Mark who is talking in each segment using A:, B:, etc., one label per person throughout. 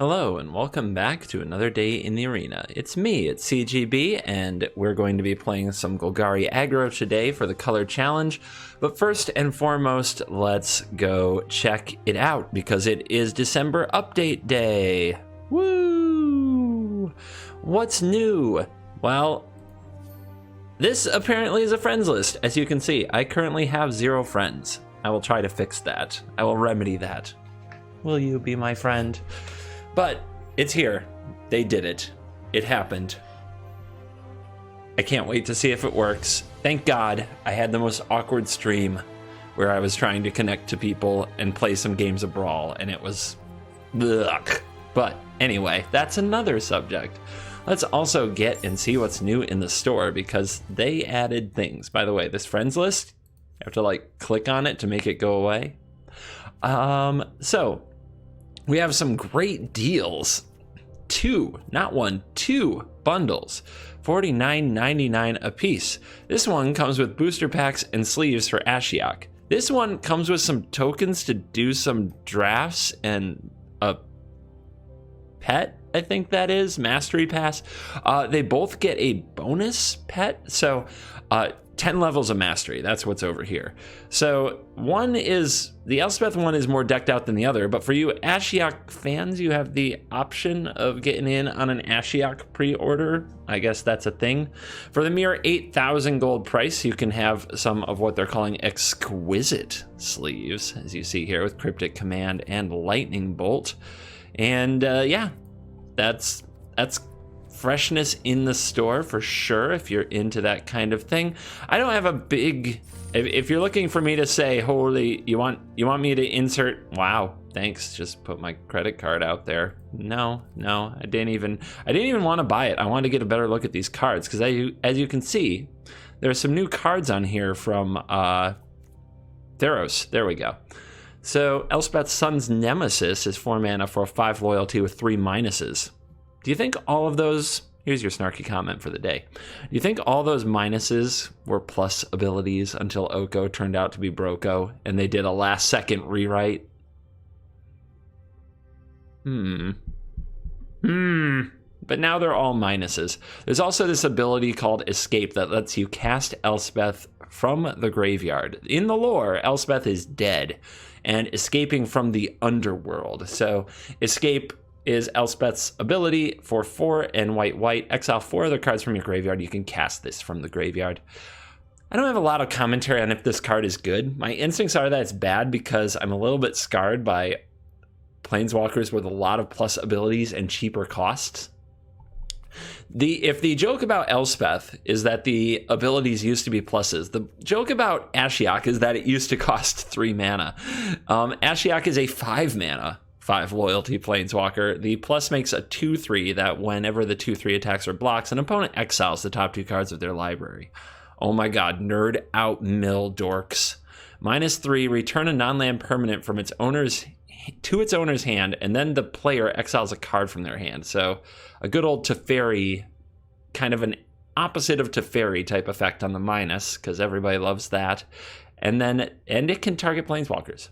A: Hello and welcome back to another day in the arena. It's me, it's CGB, and we're going to be playing some Golgari aggro today for the color challenge. But first and foremost, let's go check it out because it is December update day. Woo! What's new? Well, this apparently is a friends list. As you can see, I currently have 0 friends. I will try to fix that. I will remedy that. Will you be my friend? But it's here. They did it. It happened. I can't wait to see if it works. Thank God I had the most awkward stream where I was trying to connect to people and play some games of Brawl, and it was ugh. But anyway, that's another subject. Let's also get and see what's new in the store because they added things. By the way, this friends list, you have to like click on it to make it go away. So we have some great deals. 2 bundles, $49.99 a piece. This one comes with booster packs and sleeves for Ashiok. This one comes with some tokens to do some drafts and a pet, I think that is, mastery pass. They both get a bonus pet, so 10 levels of mastery, that's what's over here. So the Elspeth one is more decked out than the other, but for you Ashiok fans, you have the option of getting in on an Ashiok pre-order. I guess that's a thing. For the mere 8,000 gold price, you can have some of what they're calling exquisite sleeves, as you see here with Cryptic Command and Lightning Bolt. And yeah, that's freshness in the store for sure if you're into that kind of thing. I don't have a big, if you're looking for me to say, holy, you want me to insert, wow, thanks, just put my credit card out there. No, I didn't even want to buy it. I wanted to get a better look at these cards because as you can see, there's some new cards on here from Theros. There we go. So Elspeth's Son's Nemesis is 4 mana for 5 loyalty with 3 minuses. Do you think all of those, here's your snarky comment for the day. Do you think all those minuses were plus abilities until Oko turned out to be Broko and they did a last second rewrite? But now they're all minuses. There's also this ability called Escape that lets you cast Elspeth from the graveyard. In the lore, Elspeth is dead and escaping from the underworld. So Escape is Elspeth's ability for 4 and white. Exile 4 other cards from your graveyard. You can cast this from the graveyard. I don't have a lot of commentary on if this card is good. My instincts are that it's bad because I'm a little bit scarred by Planeswalkers with a lot of plus abilities and cheaper costs. If the joke about Elspeth is that the abilities used to be pluses, the joke about Ashiok is that it used to cost 3 mana. Ashiok is a 5 mana. 5 loyalty planeswalker. The plus makes a 2/3 that whenever the 2/3 attacks or blocks, an opponent exiles the top 2 cards of their library. Oh my god, nerd out mill dorks. -3, return a non-land permanent from its owner's to its owner's hand, and then the player exiles a card from their hand. So a good old Teferi, kind of an opposite of Teferi type effect on the minus, because everybody loves that. And it can target planeswalkers.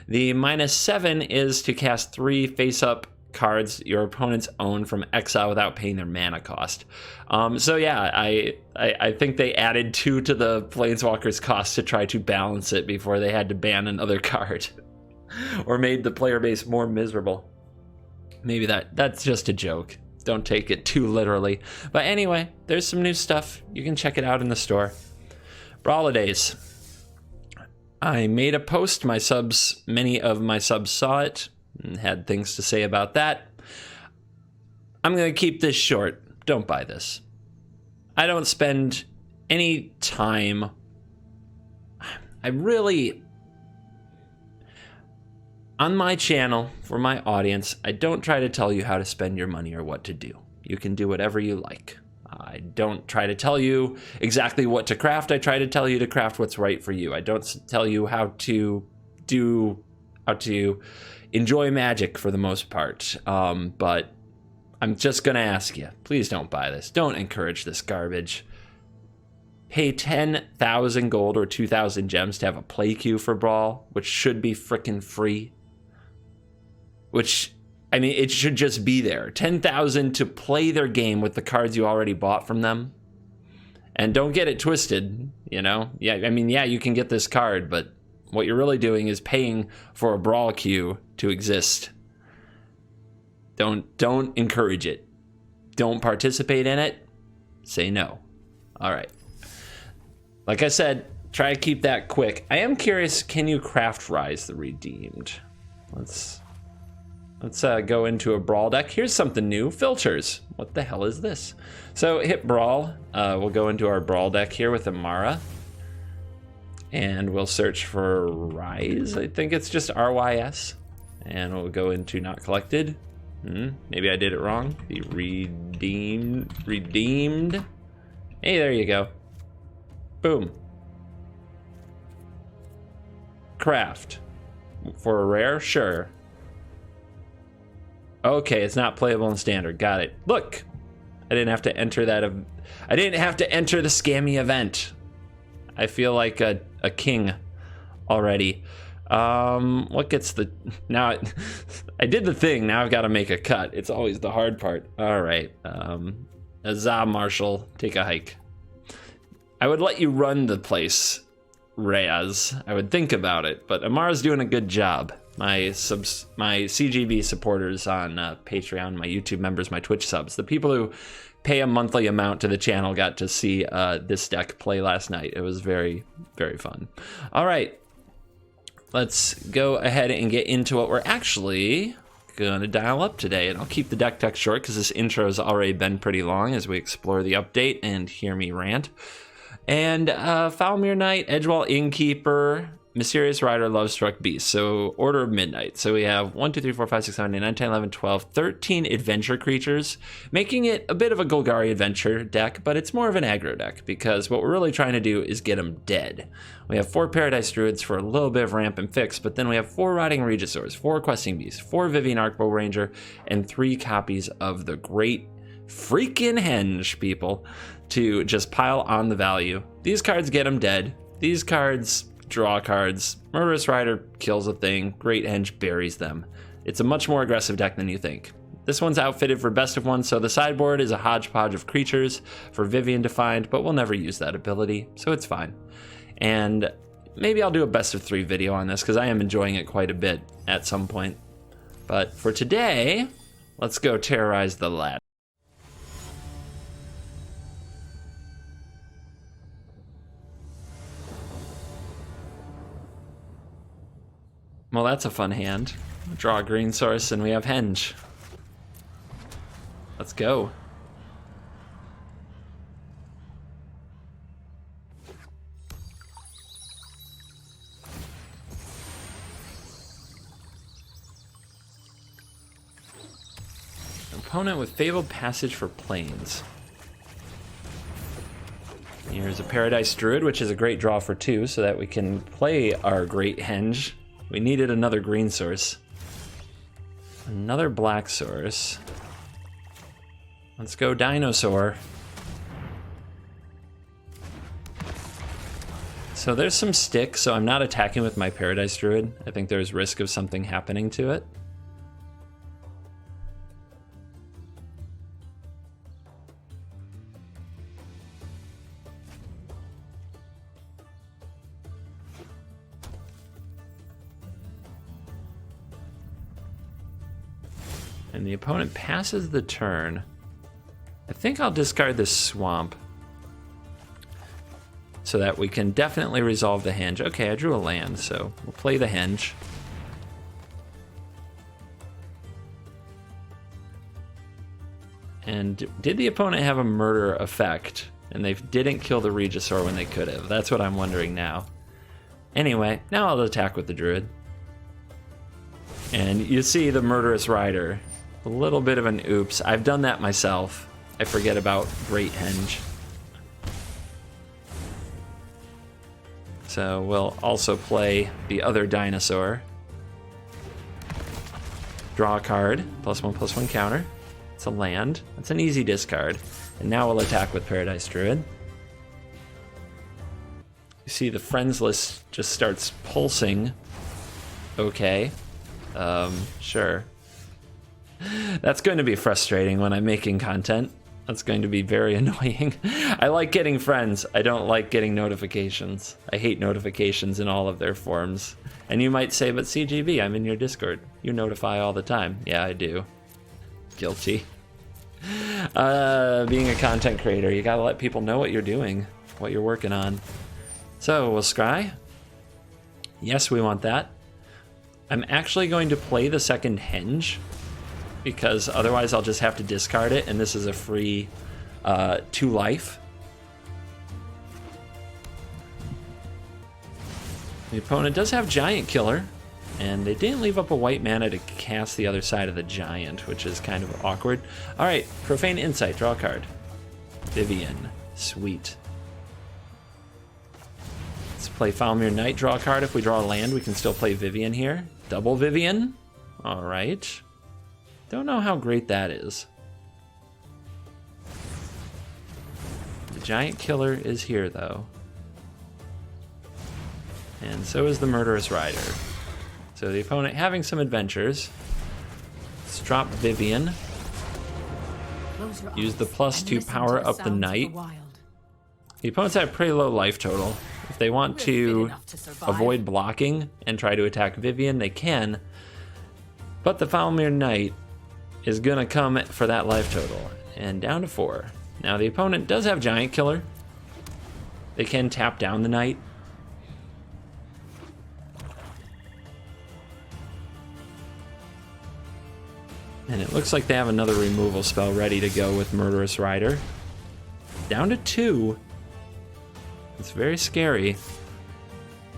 A: The -7 is to cast 3 face-up cards your opponents own from exile without paying their mana cost. So yeah, I think they added 2 to the planeswalkers cost to try to balance it before they had to ban another card, or made the player base more miserable. Maybe that's just a joke. Don't take it too literally. But anyway, there's some new stuff. You can check it out in the store. Brawladays. I made a post, many of my subs saw it and had things to say about that. I'm going to keep this short. Don't buy this. I don't spend any time. On my channel, for my audience, I don't try to tell you how to spend your money or what to do. You can do whatever you like. I don't try to tell you exactly what to craft. I try to tell you to craft what's right for you. I don't tell you how to enjoy Magic for the most part. But I'm just going to ask you, please don't buy this. Don't encourage this garbage. Pay 10,000 gold or 2,000 gems to have a play queue for Brawl, which should be frickin' free. Which I mean, it should just be there. 10,000 to play their game with the cards you already bought from them. And don't get it twisted, you know? Yeah, I mean, yeah, you can get this card, but what you're really doing is paying for a Brawl queue to exist. Don't encourage it. Don't participate in it. Say no. All right. Like I said, try to keep that quick. I am curious, can you craft rise the redeemed? Let's go into a Brawl deck. Here's something new, filters. What the hell is this? So hit Brawl. We'll go into our Brawl deck here with Amara. And we'll search for Rise. I think it's just RYS. And we'll go into not collected. Maybe I did it wrong. The redeemed. Hey, there you go. Boom. Craft. For a rare? Sure. Okay, it's not playable in standard. Got it. Look, I didn't have to enter that. I didn't have to enter the scammy event. I feel like a king already. What gets the... Now, I did the thing. Now I've got to make a cut. It's always the hard part. All right. Azah Marshall, take a hike. I would let you run the place, Reyes. I would think about it, but Amara's doing a good job. My CGB supporters on Patreon, my YouTube members, my Twitch subs, the people who pay a monthly amount to the channel got to see this deck play last night. It was very, very fun. All right, let's go ahead and get into what we're actually going to dial up today. And I'll keep the deck text short because this intro has already been pretty long as we explore the update and hear me rant. And Foulmere Knight, Edgewall Innkeeper, Mysterious Rider, Lovestruck Beast. So Order of Midnight. So we have 1, 2, 3, 4, 5, 6, 7, 8, 9, 10, 11, 12, 13 adventure creatures, making it a bit of a Golgari adventure deck, but it's more of an aggro deck because what we're really trying to do is get them dead. We have 4 Paradise Druids for a little bit of ramp and fix, but then we have 4 Rotting Regisaurs, 4 Questing Beasts, 4 Vivian Arcbow Ranger, and 3 copies of the Great Freaking Henge, people, to just pile on the value. These cards get them dead. These cards draw cards. Murderous Rider kills a thing. Great Henge buries them. It's a much more aggressive deck than you think. This one's outfitted for best of one, so the sideboard is a hodgepodge of creatures for Vivian defined, but we'll never use that ability, so it's fine. And maybe I'll do a best of 3 video on this because I am enjoying it quite a bit at some point. But for today, let's go terrorize the lad. Well, that's a fun hand. Draw a green source and we have Henge. Let's go. Opponent with Fabled Passage for Plains. Here's a Paradise Druid, which is a great draw for 2, so that we can play our Great Henge. We needed another green source. Another black source. Let's go Dinosaur. So there's some stick, so I'm not attacking with my Paradise Druid. I think there's risk of something happening to it. And the opponent passes the turn. I think I'll discard this Swamp so that we can definitely resolve the Henge. Okay, I drew a land, so we'll play the Henge. And did the opponent have a murder effect? And they didn't kill the Regisaur when they could have. That's what I'm wondering now. Anyway, now I'll attack with the Druid. And you see the Murderous Rider. A little bit of an oops. I've done that myself. I forget about Great Henge. So we'll also play the other Dinosaur. Draw a card. +1/+1 counter. It's a land. That's an easy discard. And now we'll attack with Paradise Druid. You see the friends list just starts pulsing. Okay. Sure. That's going to be frustrating when I'm making content. That's going to be very annoying. I like getting friends. I don't like getting notifications. I hate notifications in all of their forms. And you might say, but CGB, I'm in your Discord. You notify all the time. Yeah, I do. Guilty. Being a content creator, you gotta let people know what you're doing, what you're working on. So, we'll scry. Yes, we want that. I'm actually going to play the second henge, because otherwise I'll just have to discard it, and this is a free 2 life. The opponent does have Giant Killer, and they didn't leave up a white mana to cast the other side of the Giant, which is kind of awkward. Alright, Profane Insight, draw a card. Vivian, sweet. Let's play Falmir Knight, draw a card. If we draw a land, we can still play Vivian here. Double Vivian, alright. Don't know how great that is. The Giant Killer is here, though. And so is the Murderous Rider. So the opponent having some adventures. Let's drop Vivian. Use the plus to power up the Knight. The opponents have pretty low life total. If they want to avoid blocking and try to attack Vivian, they can. But the Falmir Knight is gonna come for that life total, and down to 4. Now the opponent does have Giant Killer. They can tap down the Knight. And it looks like they have another removal spell ready to go with Murderous Rider. Down to 2. It's very scary.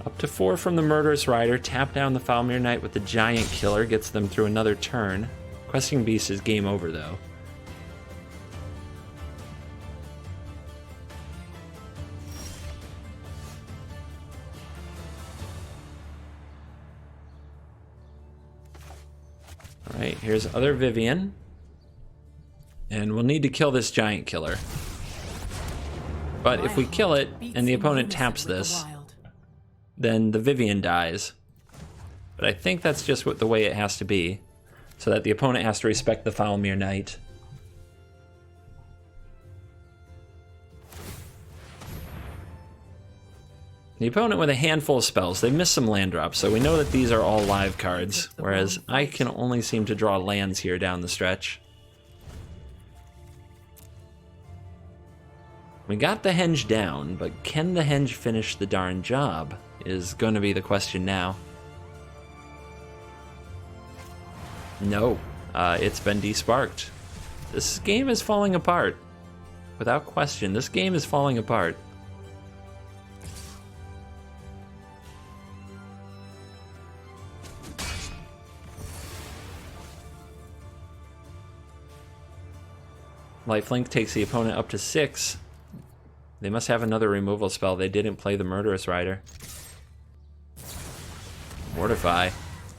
A: Up to 4 from the Murderous Rider. Tap down the Falmir Knight with the Giant Killer. Gets them through another turn. Questing Beast is game over, though. Alright, here's other Vivian. And we'll need to kill this Giant Killer. But if we kill it, and the opponent taps this, then the Vivian dies. But I think that's just the way it has to be. So that the opponent has to respect the Falmir Knight. The opponent with a handful of spells, they missed some land drops, so we know that these are all live cards, whereas I can only seem to draw lands here down the stretch. We got the henge down, but can the henge finish the darn job is going to be the question now. No, it's been desparked. This game is falling apart. Without question, this game is falling apart. Lifelink takes the opponent up to 6. They must have another removal spell. They didn't play the Murderous Rider. Mortify.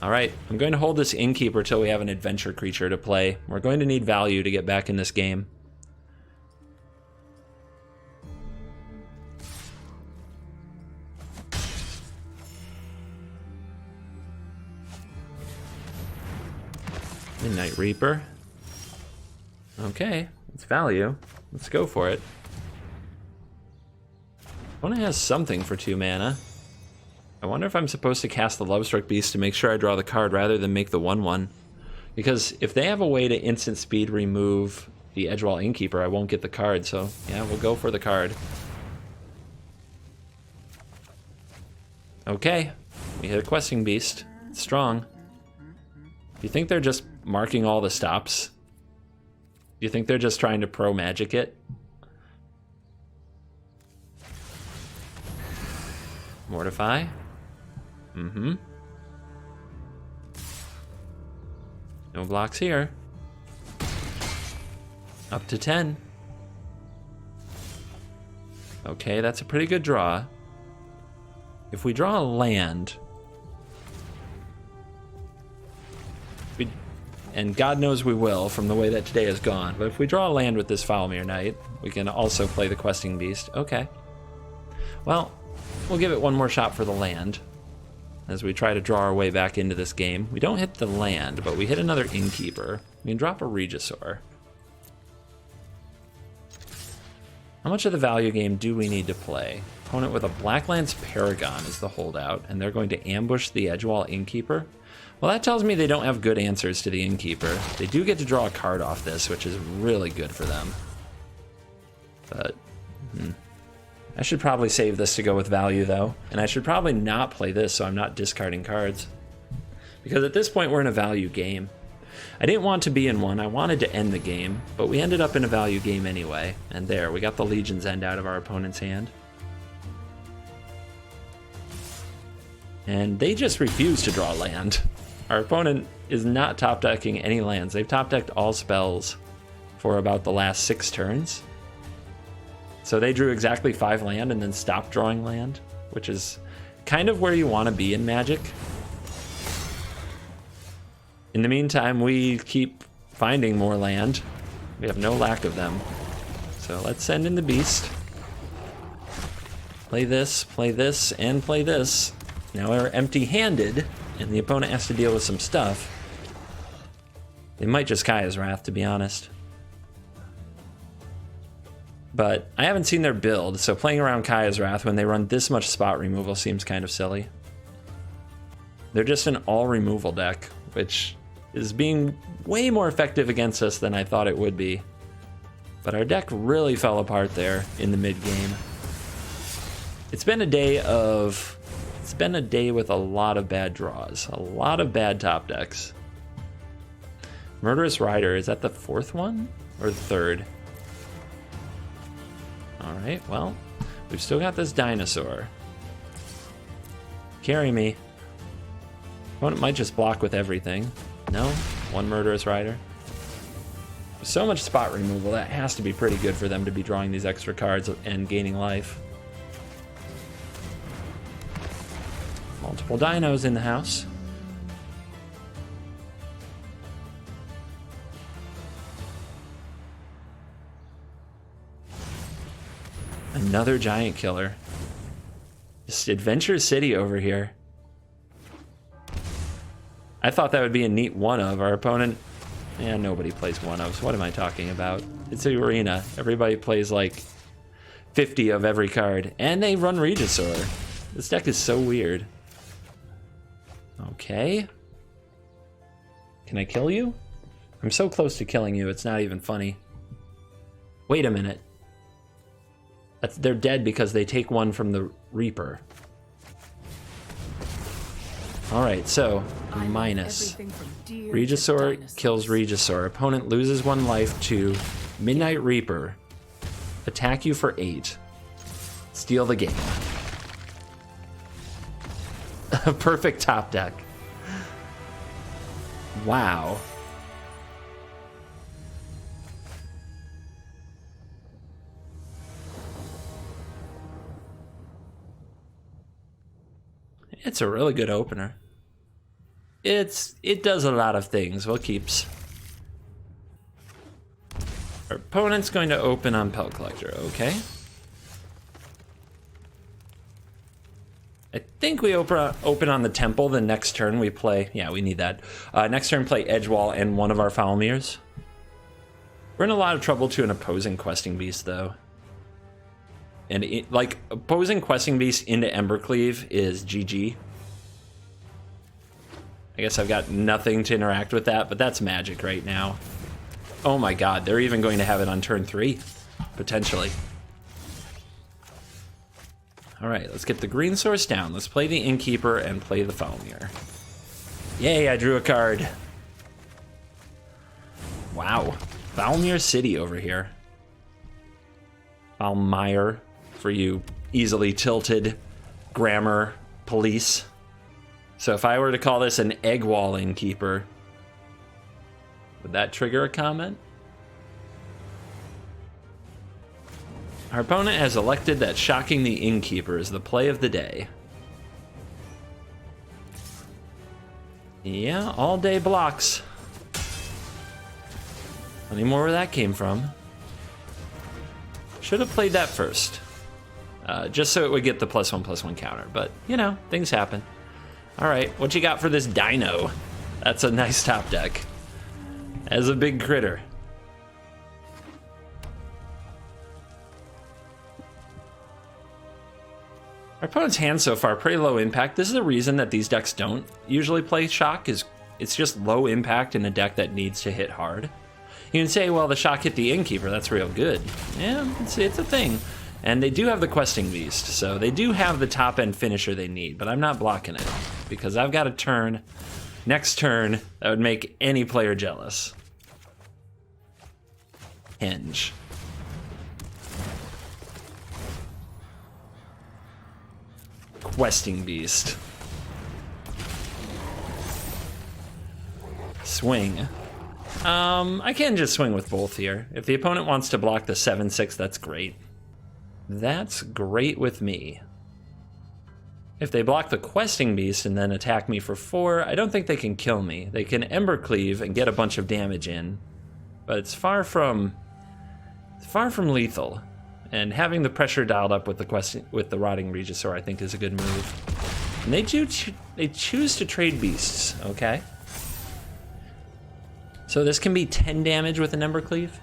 A: Alright, I'm going to hold this Innkeeper till we have an adventure creature to play. We're going to need value to get back in this game. Midnight Reaper. Okay, it's value. Let's go for it. Opponent has something for 2 mana. I wonder if I'm supposed to cast the Lovestruck Beast to make sure I draw the card rather than make the 1/1. Because if they have a way to instant speed remove the Edgewall Innkeeper, I won't get the card, so yeah, we'll go for the card. Okay, we hit a Questing Beast. It's strong. Do you think they're just marking all the stops? Do you think they're just trying to pro-magic it? Mortify. Mm-hmm. No blocks here. Up to 10. Okay, that's a pretty good draw. If we draw a land, and God knows we will from the way that today has gone, but if we draw a land with this Falmir Knight, we can also play the Questing Beast. Okay. Well, we'll give it one more shot for the land as we try to draw our way back into this game. We don't hit the land, but we hit another Innkeeper. We can drop a Regisaur. How much of the value game do we need to play? Opponent with a Blacklands Paragon is the holdout, and they're going to ambush the Edgewall Innkeeper. Well, that tells me they don't have good answers to the Innkeeper. They do get to draw a card off this, which is really good for them. But, I should probably save this to go with value, though. And I should probably not play this so I'm not discarding cards. Because at this point, we're in a value game. I didn't want to be in one, I wanted to end the game, but we ended up in a value game anyway. And there, we got the Legion's End out of our opponent's hand. And they just refuse to draw land. Our opponent is not top decking any lands. They've top decked all spells for about the last 6 turns. So they drew exactly 5 land and then stopped drawing land, which is kind of where you want to be in Magic. In the meantime, we keep finding more land. We have no lack of them. So let's send in the Beast. Play this, and play this. Now we're empty-handed, and the opponent has to deal with some stuff. They might just Kaya's Wrath, to be honest. But I haven't seen their build, so playing around Kaya's Wrath when they run this much spot removal seems kind of silly. They're just an all-removal deck, which is being way more effective against us than I thought it would be. But our deck really fell apart there in the mid-game. It's been a day with a lot of bad draws, a lot of bad top decks. Murderous Rider, is that the 4th one or the 3rd? All right, well, we've still got this Dinosaur. Carry me. Opponent might just block with everything. No, 1 Murderous Rider. So much spot removal, that has to be pretty good for them to be drawing these extra cards and gaining life. Multiple dinos in the house. Another giant killer. Just Adventure City over here. I thought that would be a neat one-of. Our opponent, nobody plays one-ofs. What am I talking about? It's the arena. Everybody plays like 50 of every card. And they run Regisaur. This deck is so weird. Okay. Can I kill you? I'm so close to killing you, it's not even funny. Wait a minute. They're dead because they take 1 from the Reaper. Alright, so, minus. Regisaur kills Regisaur. Opponent loses 1 life to Midnight Reaper. Attack you for 8. Steal the game. A perfect top deck. Wow. It's a really good opener. It does a lot of things. Well, keeps. Our opponent's going to open on Pelt Collector, okay. I think we open on the Temple. The next turn we play, yeah, we need that. Next turn play Edgewall and 1 of our Foulmirs. We're in a lot of trouble to an opposing Questing Beast, though. And like, opposing Questing Beast into Embercleave is GG. I guess I've got nothing to interact with that, but that's Magic right now. Oh my god, they're even going to have it on turn 3, potentially. Alright, let's get the green source down. Let's play the Innkeeper and play the Foulmir. Yay, I drew a card. Wow. Foulmir City over here. Foulmire, for you easily tilted grammar police. So if I were to call this an Eggwall Innkeeper, would that trigger a comment? Our opponent has elected that shocking the Innkeeper is the play of the day. Yeah, all day blocks. Any more where that came from? Should have played that first. Just so it would get the +1/+1 counter, but you know, things happen. All right, what you got for this Dino? That's a nice top deck. as a big critter. Our opponent's hand so far, pretty low impact. This is the reason that these decks don't usually play Shock, is it's just low impact in a deck that needs to hit hard. You can say, well, the Shock hit the Innkeeper, that's real good. Yeah, it's a thing. And they do have the Questing Beast, so they do have the top-end finisher they need, but I'm not blocking it, because I've got a turn, next turn, that would make any player jealous. Henge. Questing Beast. Swing. I can just swing with both here. If the opponent wants to block the 7/6, that's great. That's great with me. If they block the Questing Beast and then attack me for 4, I don't think they can kill me. They can Ember Cleave and get a bunch of damage in, but it's far from lethal. And having the pressure dialed up with the Rotting Regisaur, I think, is a good move. And they choose to trade beasts, okay? So this can be 10 damage with an Ember Cleave.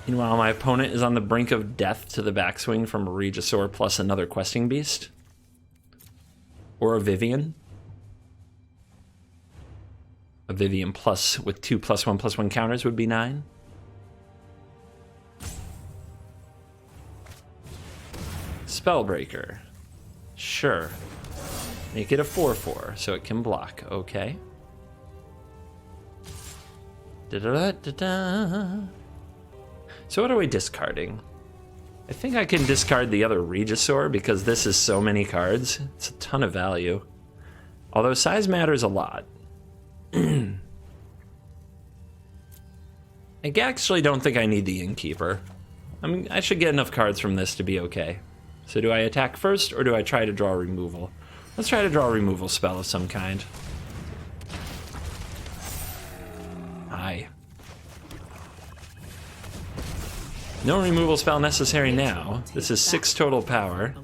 A: Meanwhile, my opponent is on the brink of death to the backswing from a Regisaur plus another Questing Beast. Or a Vivian. A Vivian plus with 2 +1/+1 counters would be 9. Spellbreaker. Sure. Make it a 4/4 so it can block. Okay. Da-da-da-da-da. So what are we discarding? I think I can discard the other Regisaur because this is so many cards. It's a ton of value. Although size matters a lot. I actually don't think I need the Innkeeper. I should get enough cards from this to be okay. So do I attack first or do I try to draw removal? Let's try to draw a removal spell of some kind. Hi. No removal spell necessary now. This is 6 total power.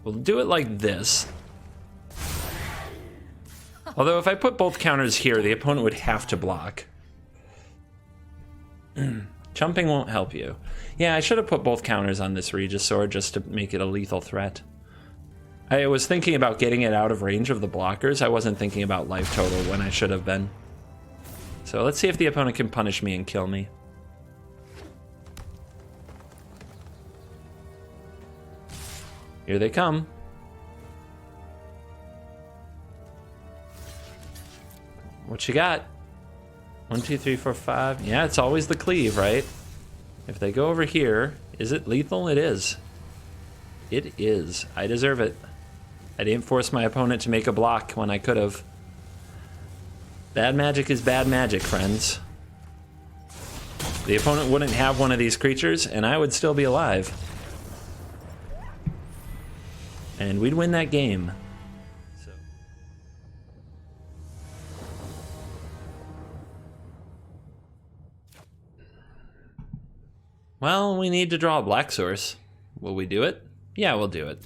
A: We'll do it like this. Although if I put both counters here, the opponent would have to block. Jumping won't help you. Yeah, I should have put both counters on this Regisaur just to make it a lethal threat. I was thinking about getting it out of range of the blockers. I wasn't thinking about life total when I should have been. So let's see if the opponent can punish me and kill me. Here they come. What you got? 1, 2, 3, 4, 5. Yeah, it's always the cleave, right? If they go over here, is it lethal? It is. It is. I deserve it. I didn't force my opponent to make a block when I could have. Bad magic is bad magic, friends. The opponent wouldn't have one of these creatures, and I would still be alive. And we'd win that game. Well, we need to draw a black source. Will we do it? Yeah, we'll do it.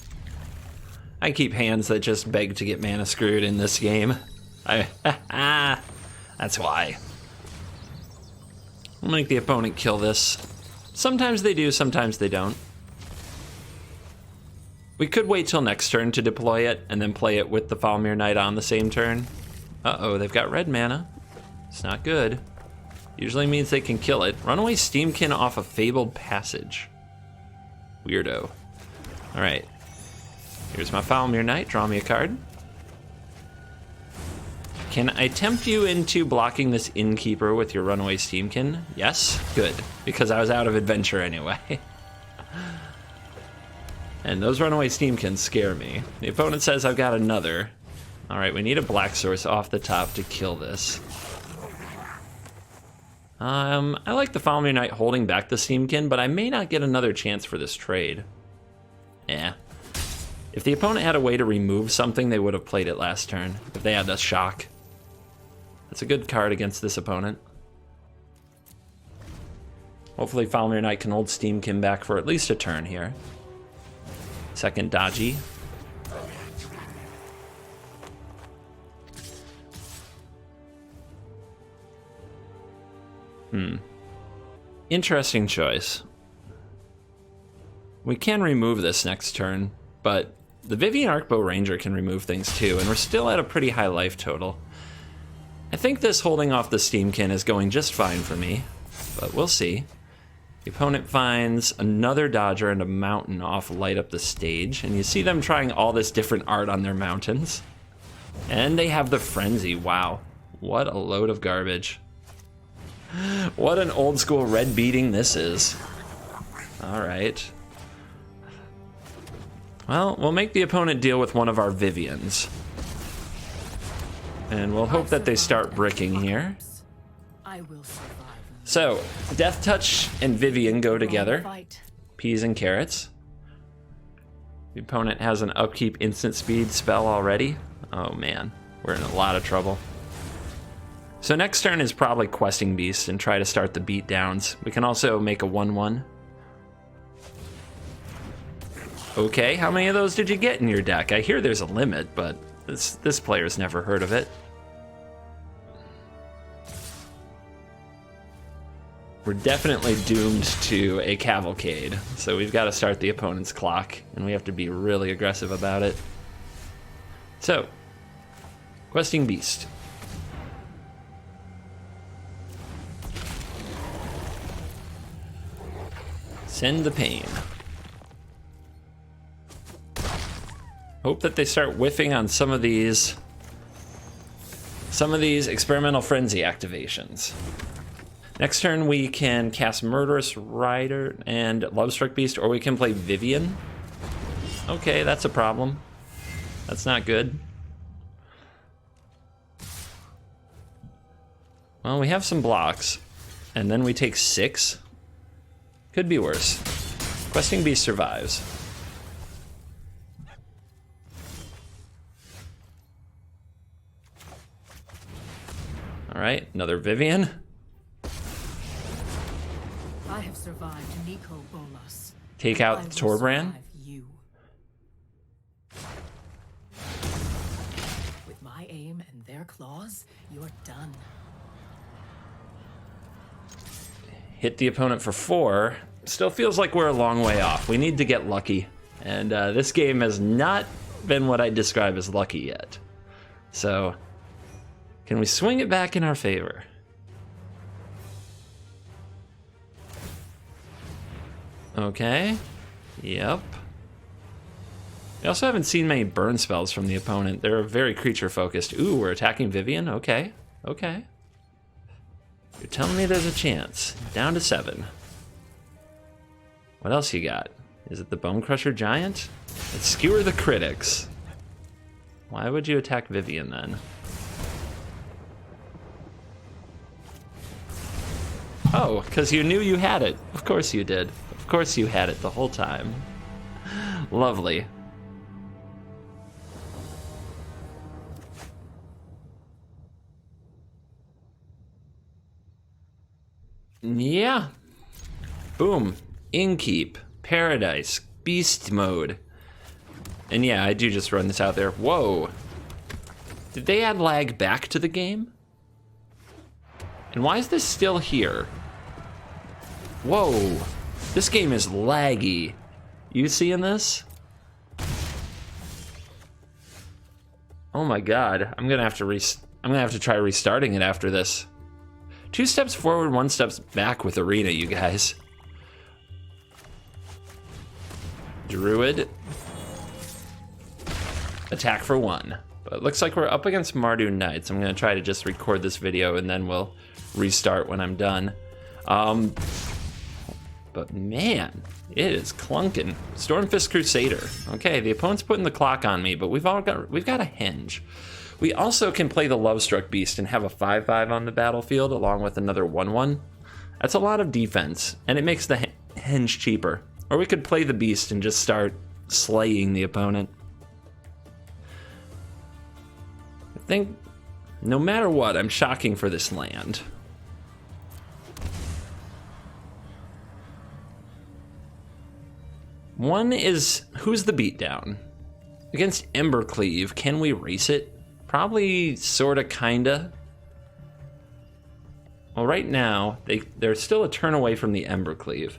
A: I keep hands that just beg to get mana screwed in this game. That's why. I'll make the opponent kill this. Sometimes they do, sometimes they don't. We could wait till next turn to deploy it and then play it with the Falmir Knight on the same turn. Uh-oh, they've got red mana. It's not good. Usually means they can kill it. Runaway Steamkin off a Fabled Passage. Weirdo. Alright. Here's my Falmir Knight. Draw me a card. Can I tempt you into blocking this Innkeeper with your Runaway Steamkin? Yes? Good. Because I was out of adventure anyway. And those Runaway Steamkins scare me. The opponent says I've got another. Alright, we need a black source off the top to kill this. I like the Falmir Knight holding back the Steamkin, but I may not get another chance for this trade. Yeah. If the opponent had a way to remove something, they would have played it last turn. If they had a shock. That's a good card against this opponent. Hopefully Falmir Knight can hold Steamkin back for at least a turn here. Second dodgy. Interesting choice. We can remove this next turn, but the Vivian Arcbow Ranger can remove things too, and we're still at a pretty high life total. I think this holding off the Steamkin is going just fine for me, but we'll see. The opponent finds another Dodger and a Mountain off Light Up the Stage, and you see them trying all this different art on their mountains. And they have the Frenzy. Wow, what a load of garbage. What an old school red beating this is. All right. Well, we'll make the opponent deal with one of our Vivians. And we'll hope that they start bricking here. So, Death Touch and Vivian go together. Peas and carrots. The opponent has an upkeep instant speed spell already. Oh man, we're in a lot of trouble. So next turn is probably Questing Beast and try to start the beat downs. We can also make a 1/1. Okay, how many of those did you get in your deck? I hear there's a limit, but this player's never heard of it. We're definitely doomed to a cavalcade, so we've got to start the opponent's clock, and we have to be really aggressive about it. So, Questing Beast. Send the pain. Hope that they start whiffing on some of these experimental frenzy activations. Next turn we can cast Murderous Rider and Lovestruck Beast, or we can play Vivian. Okay, that's a problem. That's not good. Well, we have some blocks, and then we take 6. Could be worse. Questing Beast survives. All right, another Vivian.
B: I have survived Nico Bolas.
A: Take out Torbran.
B: With my aim and their claws, you're done.
A: Hit the opponent for 4. Still feels like we're a long way off. We need to get lucky. And this game has not been what I'd describe as lucky yet. So, can we swing it back in our favor? Okay. Yep. We also haven't seen many burn spells from the opponent. They're very creature focused. Ooh, we're attacking Vivian? Okay. Okay. You're telling me there's a chance. Down to 7. What else you got? Is it the Bone Crusher Giant? Let's skewer the critics. Why would you attack Vivian then? Oh, because you knew you had it. Of course you did. Of course you had it the whole time. Lovely. Yeah. Boom. Inkeep. Paradise. Beast mode. And yeah, I do just run this out there. Whoa. Did they add lag back to the game? And why is this still here? Whoa. This game is laggy. You seeing this? Oh my god. I'm gonna have to try restarting it after this. 2 steps forward, 1 step back with Arena, you guys. Druid. Attack for 1. But it looks like we're up against Mardu Knights. I'm gonna try to just record this video and then we'll restart when I'm done. But man, it is clunking. Stormfist Crusader. Okay, the opponent's putting the clock on me, but we've got a henge. We also can play the Lovestruck Beast and have a 5/5 on the battlefield along with another 1/1. That's a lot of defense, and it makes the henge cheaper. Or we could play the Beast and just start slaying the opponent. I think no matter what, I'm shocking for this land. One is, who's the beatdown? Against Embercleave, can we race it? Probably, sorta, kinda. Well, right now, they're still a turn away from the Embercleave.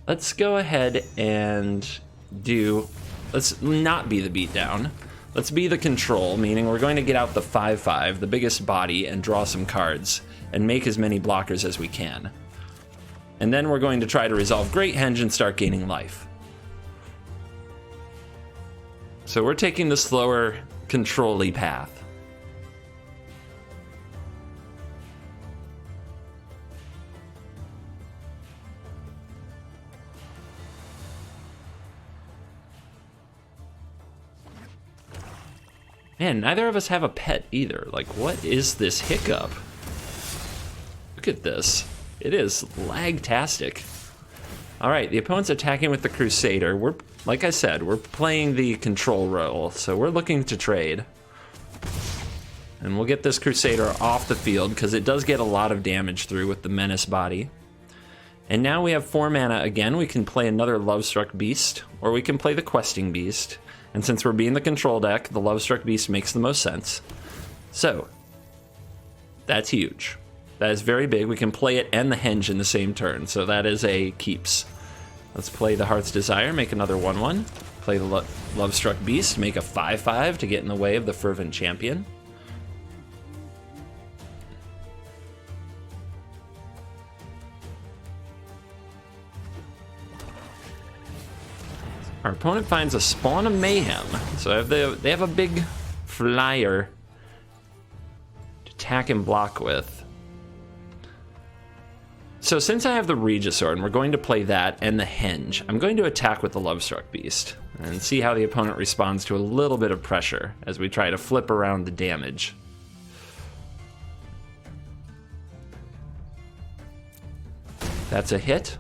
A: Let's go ahead and let's not be the beatdown. Let's be the control, meaning we're going to get out the 5/5, the biggest body, and draw some cards, and make as many blockers as we can. And then we're going to try to resolve Great Henge and start gaining life. So we're taking the slower, control-y path. Man, neither of us have a pet either. Like, what is this hiccup? Look at this. It is lag-tastic. All right, the opponent's attacking with the Crusader. Like I said, we're playing the control role, so we're looking to trade. And we'll get this Crusader off the field because it does get a lot of damage through with the Menace body. And now we have 4 mana again. We can play another Lovestruck Beast, or we can play the Questing Beast. And since we're being the control deck, the Lovestruck Beast makes the most sense. So, that's huge. That is very big. We can play it and the Henge in the same turn, so that is a keeps. Let's play the Heart's Desire, make another 1/1. Play the Lovestruck Beast, make a 5/5 to get in the way of the Fervent Champion. Our opponent finds a Spawn of Mayhem, so they have a big flyer to attack and block with. So since I have the Regisaur and we're going to play that and the Henge, I'm going to attack with the Lovestruck Beast and see how the opponent responds to a little bit of pressure as we try to flip around the damage. That's a hit.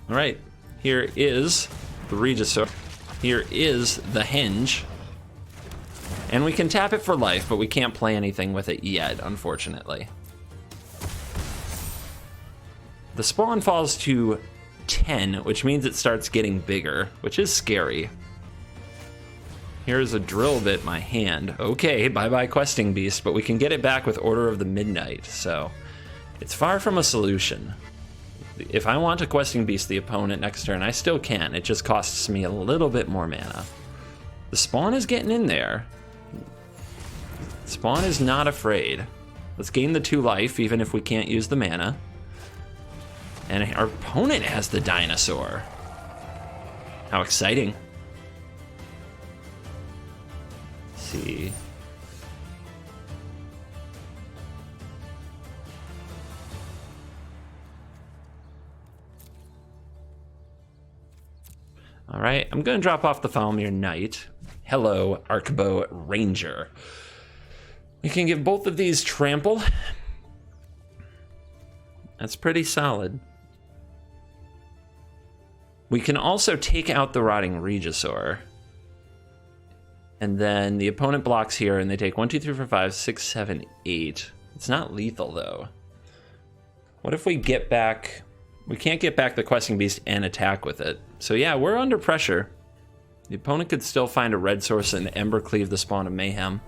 A: All right, here is the Regisaur. Here is the Henge. And we can tap it for life, but we can't play anything with it yet, unfortunately. The spawn falls to 10, which means it starts getting bigger, which is scary. Here's a drill bit, my hand. Okay, bye-bye Questing Beast, but we can get it back with Order of the Midnight, so it's far from a solution. If I want to Questing Beast the opponent next turn, I still can. It just costs me a little bit more mana. The spawn is getting in there. Spawn is not afraid. Let's gain the 2 life, even if we can't use the mana. And our opponent has the Dinosaur. How exciting. Let's see. All right, I'm going to drop off the Falmir Knight. Hello, Arcbow Ranger. We can give both of these trample. That's pretty solid. We can also take out the Rotting Regisaur. And then the opponent blocks here and they take 1, 2, 3, 4, 5, 6, 7, 8. It's not lethal though. What if we get back... We can't get back the Questing Beast and attack with it. So yeah, we're under pressure. The opponent could still find a red source and Embercleave the Spawn of Mayhem.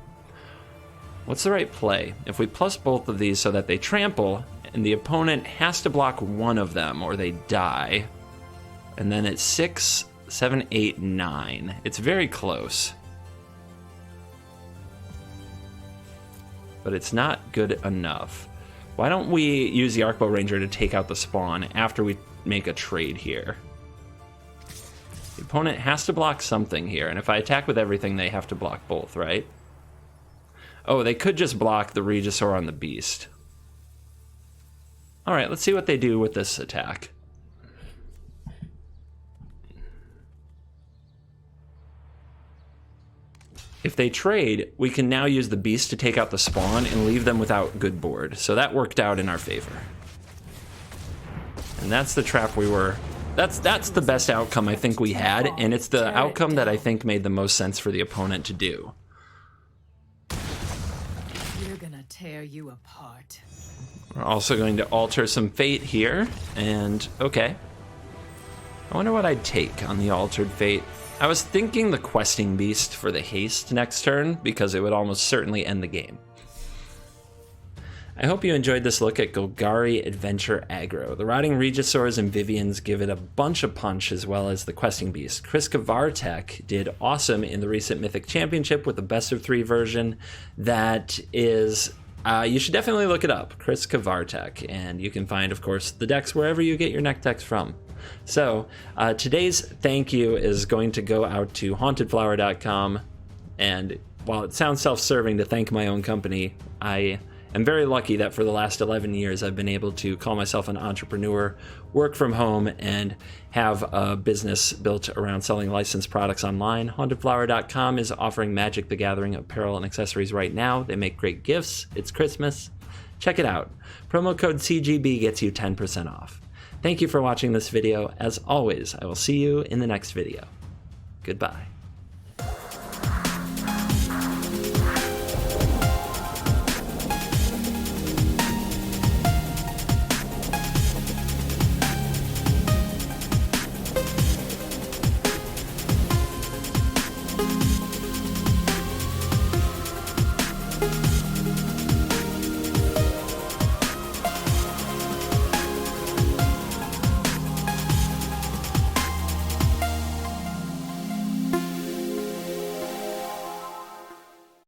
A: What's the right play? If we plus both of these so that they trample, and the opponent has to block one of them or they die, and then it's 6, 7, 8, 9. It's very close. But it's not good enough. Why don't we use the Arcbow Ranger to take out the spawn after we make a trade here? The opponent has to block something here, and if I attack with everything, they have to block both, right? Oh, they could just block the Regisaur on the Beast. All right, let's see what they do with this attack. If they trade, we can now use the Beast to take out the spawn and leave them without good board. So that worked out in our favor. And that's the trap we were... That's the best outcome I think we had, and it's the outcome that I think made the most sense for the opponent to do.
B: We're gonna tear you apart.
A: We're also going to alter some fate here, and okay. I wonder what I'd take on the altered fate. I was thinking the Questing Beast for the haste next turn, because it would almost certainly end the game. I hope you enjoyed this look at Golgari Adventure Aggro. The Rotting Regisaurs and Vivians give it a bunch of punch, as well as the Questing Beast. Chris Kavartek did awesome in the recent Mythic Championship with the best of 3 version. That is, you should definitely look it up, Chris Kavartek, and you can find, of course, the decks wherever you get your neck decks from. So today's thank you is going to go out to hauntedflower.com, and while it sounds self-serving to thank my own company, I'm very lucky that for the last 11 years I've been able to call myself an entrepreneur, work from home, and have a business built around selling licensed products online. HauntedFlower.com is offering Magic the Gathering apparel and accessories right now. They make great gifts. It's Christmas. Check it out. Promo code CGB gets you 10% off. Thank you for watching this video. As always, I will see you in the next video. Goodbye.